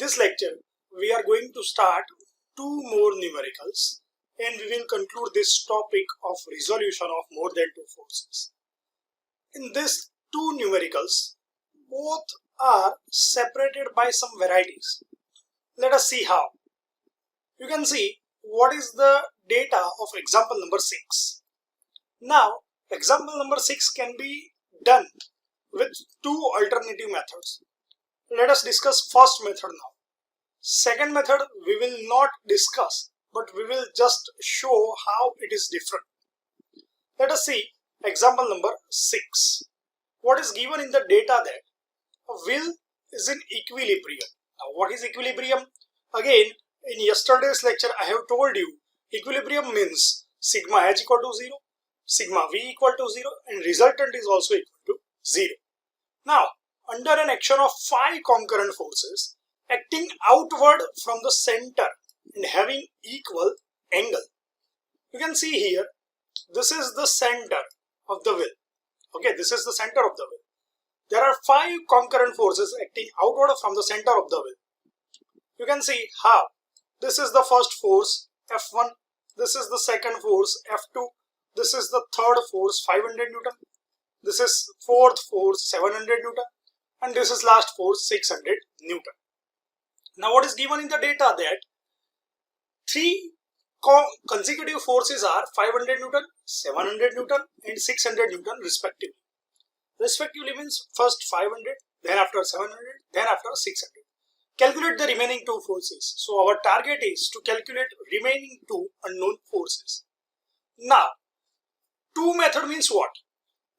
this lecture, we are going to start two more numericals and we will conclude this topic of resolution of more than two forces. In these two numericals, both are separated by some varieties. Let us see how. You can see what is the data of example number 6. Now, example number 6 can be done with two alternative methods. Let us discuss first method now. Second method we will not discuss, but we will just show how it is different. Let us see example number 6. What is given in the data that a wheel is in equilibrium. Now what is equilibrium? Again, in yesterday's lecture I have told you equilibrium means sigma h equal to 0, sigma v equal to 0 and resultant is also equal to 0. Now under an action of 5 concurrent forces acting outward from the center and having equal angle. You can see here, this is the center of the wheel. Okay, this is the center of the wheel. There are 5 concurrent forces acting outward from the center of the wheel. You can see how. This is the first force F1, this is the second force F2, this is the third force 500 Newton, this is fourth force 700 Newton, and this is last force 600 Newton. Now what is given in the data that 3 consecutive forces are 500 Newton, 700 Newton and 600 Newton respectively. Respectively means first 500, then after 700, then after 600. Calculate the remaining 2 forces. So our target is to calculate remaining 2 unknown forces. Now 2 method means what?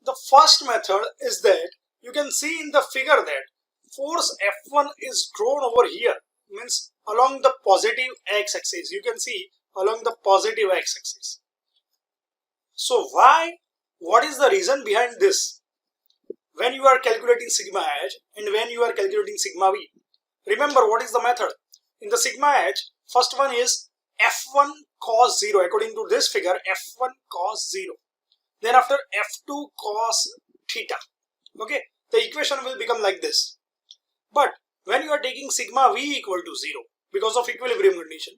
The first method is that you can see in the figure that force F1 is drawn over here, means along the positive x-axis. You can see along the positive x-axis. So why? What is the reason behind this? When you are calculating sigma h and when you are calculating sigma v, remember what is the method? In the sigma h, first one is F1 cos 0. According to this figure, F1 cos 0. Then after F2 cos theta. Okay, the equation will become like this. But when you are taking sigma v equal to 0 because of equilibrium condition,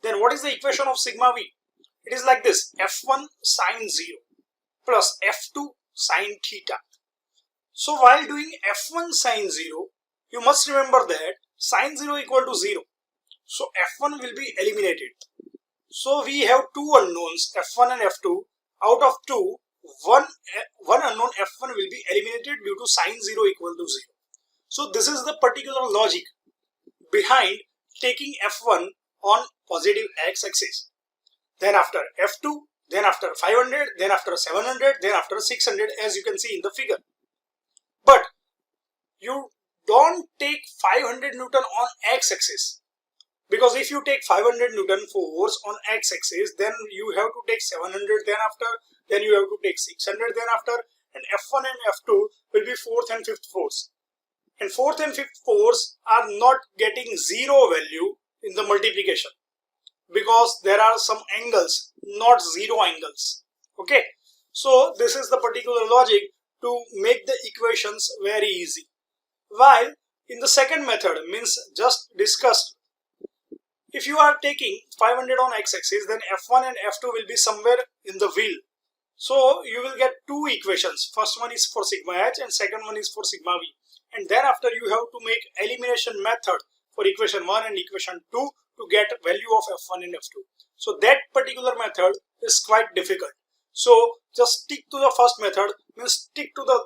then what is the equation of sigma v? It is like this: F1 sin 0 plus F2 sin theta. So while doing F1 sin 0, you must remember that sin 0 equal to 0. So F1 will be eliminated. So we have two unknowns F1 and F2. Out of two, one unknown F1 will be eliminated due to sin 0 equal to 0. So this is the particular logic behind taking F1 on positive x-axis. Then after F2, then after 500, then after 700, then after 600, as you can see in the figure. But you don't take 500 Newton on x-axis, because if you take 500 Newton force on x-axis, then you have to take 700 then you have to take 600 then after, and F1 and F2 will be 4th and 5th force. And 4th and 5th force are not getting 0 value in the multiplication because there are some angles, not 0 angles. Okay, so this is the particular logic to make the equations very easy. While in the second method, means just discussed, if you are taking 500 on x-axis, then F1 and F2 will be somewhere in the wheel. So you will get two equations. First one is for sigma h and second one is for sigma v. And then after you have to make elimination method for equation 1 and equation 2 to get value of F1 and F2. So that particular method is quite difficult. So just stick to the first method, means stick to the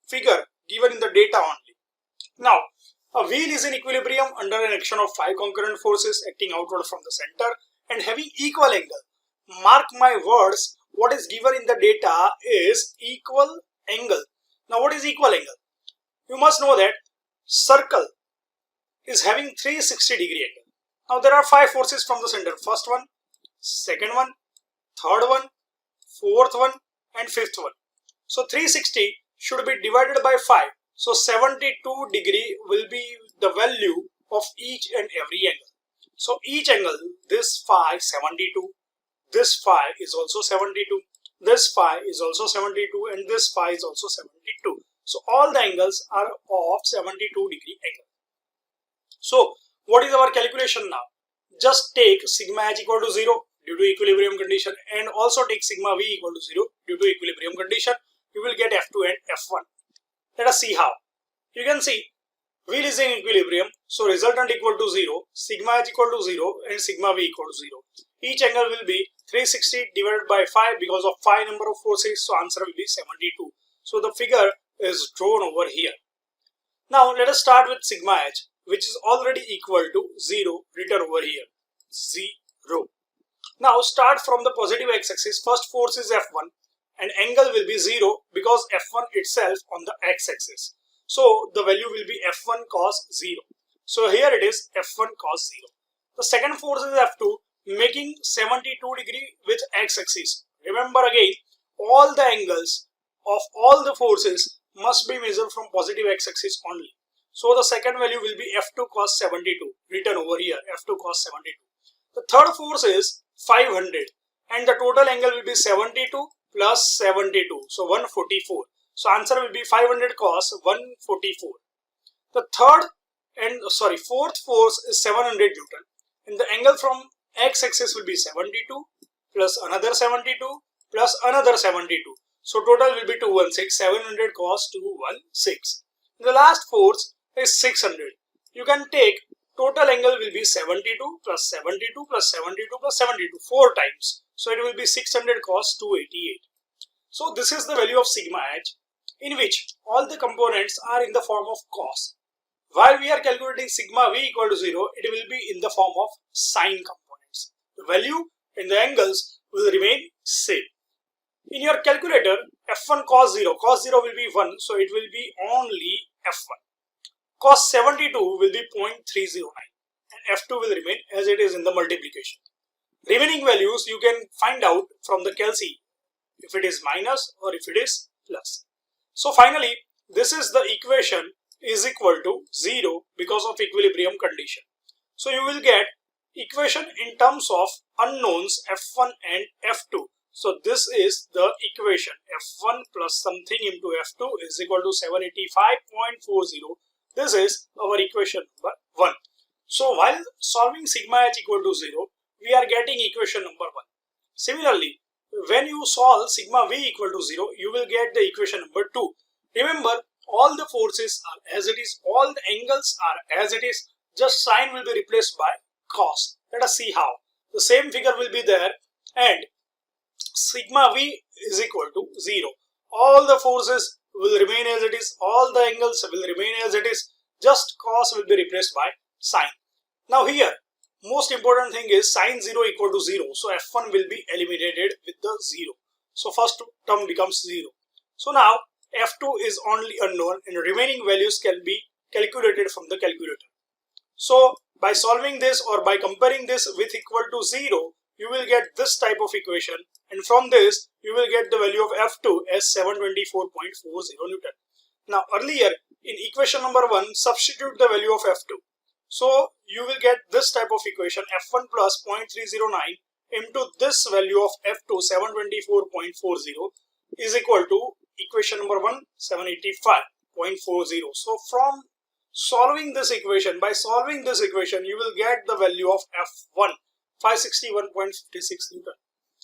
figure given in the data only. Now a wheel is in equilibrium under an action of 5 concurrent forces acting outward from the center and having equal angle. Mark my words, what is given in the data is equal angle. Now what is equal angle? You must know that circle is having 360-degree angle. Now there are 5 forces from the center. First one, second one, third one, fourth one and fifth one. So 360 should be divided by 5. So 72 degree will be the value of each and every angle. So each angle, this phi 72, this phi is also 72, this phi is also 72 and this phi is also 72. So all the angles are of 72 degree angle. So What is our calculation now? Just take sigma h equal to 0 due to equilibrium condition and also take sigma v equal to 0 due to equilibrium condition. You will get F2 and F1. Let us see how. You can see wheel is in equilibrium, so resultant equal to 0, sigma h equal to 0 and sigma v equal to 0. Each angle will be 360 divided by 5 because of 5 number of forces, so answer will be 72. So the figure is drawn over here. Now let us start with sigma h, which is already equal to 0 written over here, 0. Now start from the positive x-axis. First force is F1 and angle will be 0 because F1 itself on the x-axis. So the value will be F1 cos 0. So here it is F1 cos 0. The second force is F2 making 72 degree with x-axis. Remember again, all the angles of all the forces must be measured from positive x-axis only. So the second value will be F2 cos 72 written over here, F2 cos 72. The third force is 500 and the total angle will be 72 plus 72, so 144. So answer will be 500 cos 144. The fourth force is 700 Newton and the angle from x-axis will be 72 plus another 72 plus another 72. So total will be 216, 700 cos 216. The last force is 600. You can take total angle will be 72 plus 72 plus 72 plus 72 4 times. So it will be 600 cos 288. So this is the value of sigma h, in which all the components are in the form of cos. While we are calculating sigma v equal to 0, it will be in the form of sine components. The value and the angles will remain same. In your calculator, F1 cos 0 will be 1, so it will be only F1. Cos 72 will be 0.309 and F2 will remain as it is in the multiplication. Remaining values you can find out from the calci if it is minus or if it is plus. So finally, this is the equation is equal to 0 because of equilibrium condition. So you will get equation in terms of unknowns F1 and F2. So this is the equation F1 plus something into F2 is equal to 785.40. This is our equation number 1. So while solving sigma h equal to 0, we are getting equation number 1. Similarly, when you solve sigma v equal to 0, you will get the equation number 2. Remember, all the forces are as it is, all the angles are as it is, just sine will be replaced by cos. Let us see how. The same figure will be there and sigma v is equal to 0. All the forces will remain as it is, all the angles will remain as it is, just cos will be replaced by sine. Now here, most important thing is sine 0 equal to 0. So F1 will be eliminated with the 0. So first term becomes 0. So now F2 is only unknown and remaining values can be calculated from the calculator. So by solving this or by comparing this with equal to 0, you will get this type of equation, and from this you will get the value of F2 as 724.40 Newton. Now earlier in equation number 1, substitute the value of F2. So you will get this type of equation F1 plus 0.309 into this value of F2 724.40 is equal to equation number 1 785.40. So from solving this equation, by solving this equation you will get the value of F1 561.56 Newton.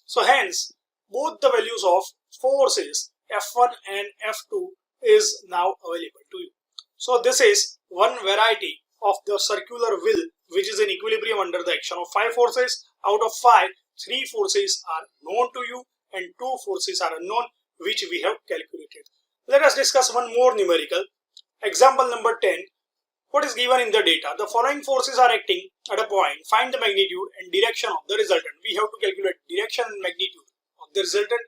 So hence both the values of forces F1 and F2 is now available to you. So this is one variety of the circular wheel which is in equilibrium under the action of 5 forces. Out of 5, 3 forces are known to you and 2 forces are unknown, which we have calculated. Let us discuss one more numerical. Example number 10. What is given in the data? The following forces are acting at a point. Find the magnitude and direction of the resultant. We have to calculate direction and magnitude of the resultant.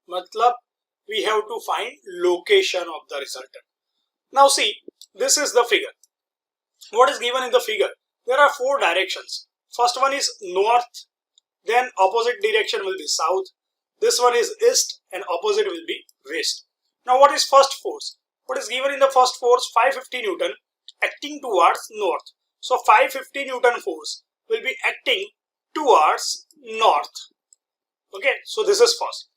Matlab, we have to find location of the resultant. Now see, this is the figure. What is given in the figure? There are 4 directions. First one is north, then opposite direction will be south. This one is east and opposite will be west. Now what is first force? What is given in the first force? 550 Newton acting towards north. So 550 Newton force will be acting towards north. Okay, so this is first.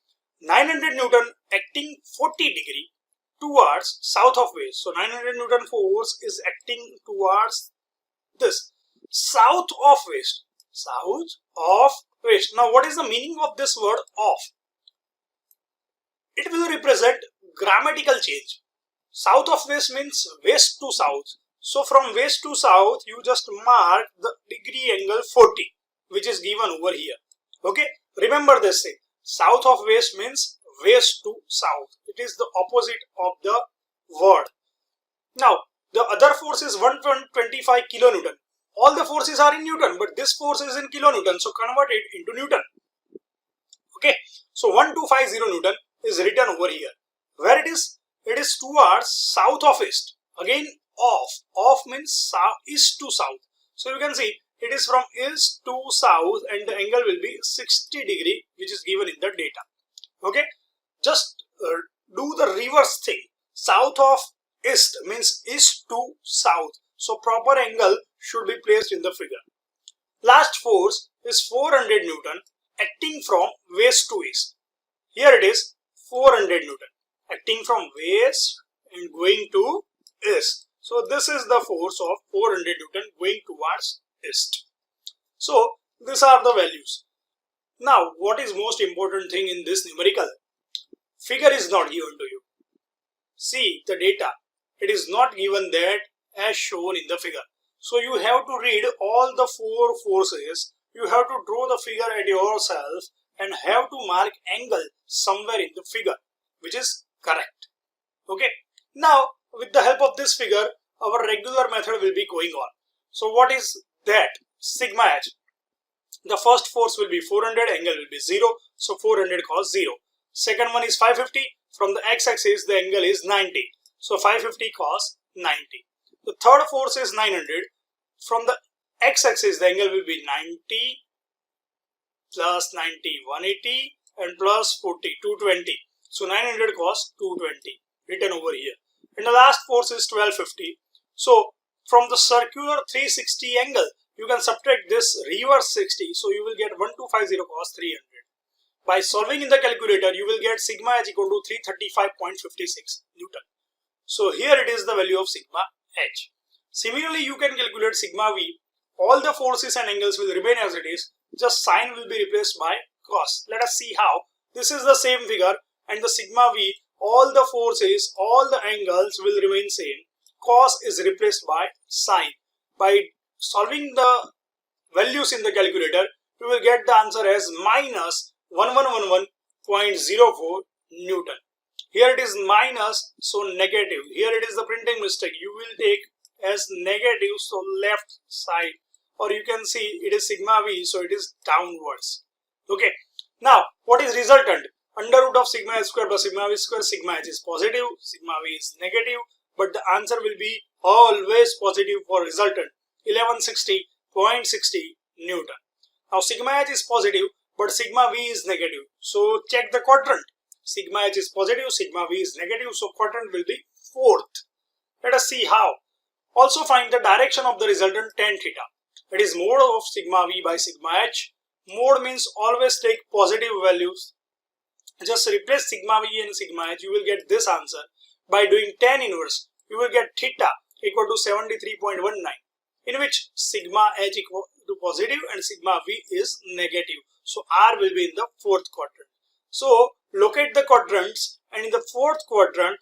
900 Newton acting 40 degree towards south of west. So 900 Newton force is acting towards this. south of west. South of west. Now what is the meaning of this word of? It will represent grammatical change. South of west means west to south. So from west to south you just mark the degree angle 40 which is given over here. Okay, remember this thing. South of west means west to south. It is the opposite of the word. Now the other force is 125 kilonewton. All the forces are in Newton, but this force is in kilonewton, so convert it into Newton. Okay, so 1250 Newton is written over here. Where it is? It is towards south of east. Again, off means south, east to south. So you can see it is from east to south, and the angle will be 60 degree, which is given in the data. Okay, just do the reverse thing. South of east means east to south. So proper angle should be placed in the figure. Last force is 400 Newton acting from west to east. Here it is 400 Newton acting from west and going to east. So this is the force of 400 Newton going towards east. So these are the values. Now what is most important thing in this numerical? Figure is not given to you. See the data. It is not given that as shown in the figure. So you have to read all the four forces. You have to draw the figure at yourself and have to mark angle somewhere in the figure, which is correct. Okay. Now with the help of this figure, our regular method will be going on. So what is that? Sigma h. The first force will be 400, angle will be 0. So 400 cos 0. Second one is 550. From the x-axis, the angle is 90. So 550 cos 90. The third force is 900. From the x-axis, the angle will be 90 plus 90, 180 and plus 40, 220. So 900 cos 220 written over here. And the last force is 1250. So from the circular 360 angle, you can subtract this reverse 60. So you will get 1250 cos 300. By solving in the calculator, you will get sigma h equal to 335.56 Newton. So here it is the value of sigma h. Similarly, you can calculate sigma v. All the forces and angles will remain as it is. Just sign will be replaced by cos. Let us see how. This is the same figure, and the sigma v, all the forces, all the angles will remain same. Cos is replaced by sine. By solving the values in the calculator, you will get the answer as minus 1111.04 Newton. Here it is minus, so negative. Here it is the printing mistake. You will take as negative, so left side, or you can see it is sigma v, so it is downwards. Okay. Now what is resultant? Under root of sigma h square plus sigma v square. Sigma h is positive, sigma v is negative, but the answer will be always positive for resultant. 1160.60 Newton. Now sigma h is positive, but sigma v is negative. So check the quadrant. Sigma h is positive, sigma v is negative, so quadrant will be fourth. Let us see how. Also find the direction of the resultant tan theta. It is mode of sigma v by sigma h. Mode means always take positive values. Just replace sigma v and sigma h. You will get this answer. By doing tan inverse, you will get theta equal to 73.19, in which sigma h equal to positive and sigma v is negative. So R will be in the fourth quadrant. So locate the quadrants, and in the fourth quadrant,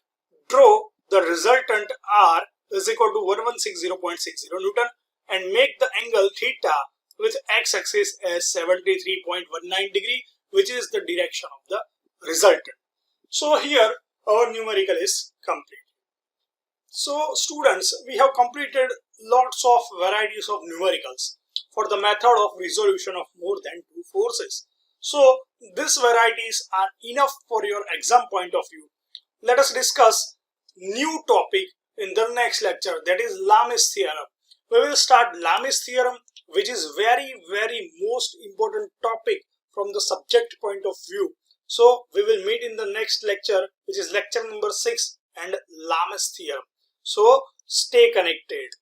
draw the resultant R is equal to 1160.60 Newton and make the angle theta with x-axis as 73.19 degree, which is the direction of the resultant. So here our numerical is complete. So students, we have completed lots of varieties of numericals for the method of resolution of more than two forces. So these varieties are enough for your exam point of view. Let us discuss new topic in the next lecture, that is Lamè's theorem. We will start Lamè's theorem, which is very most important topic from the subject point of view. So we will meet in the next lecture, which is lecture number 6 and Lamè's theorem. So stay connected.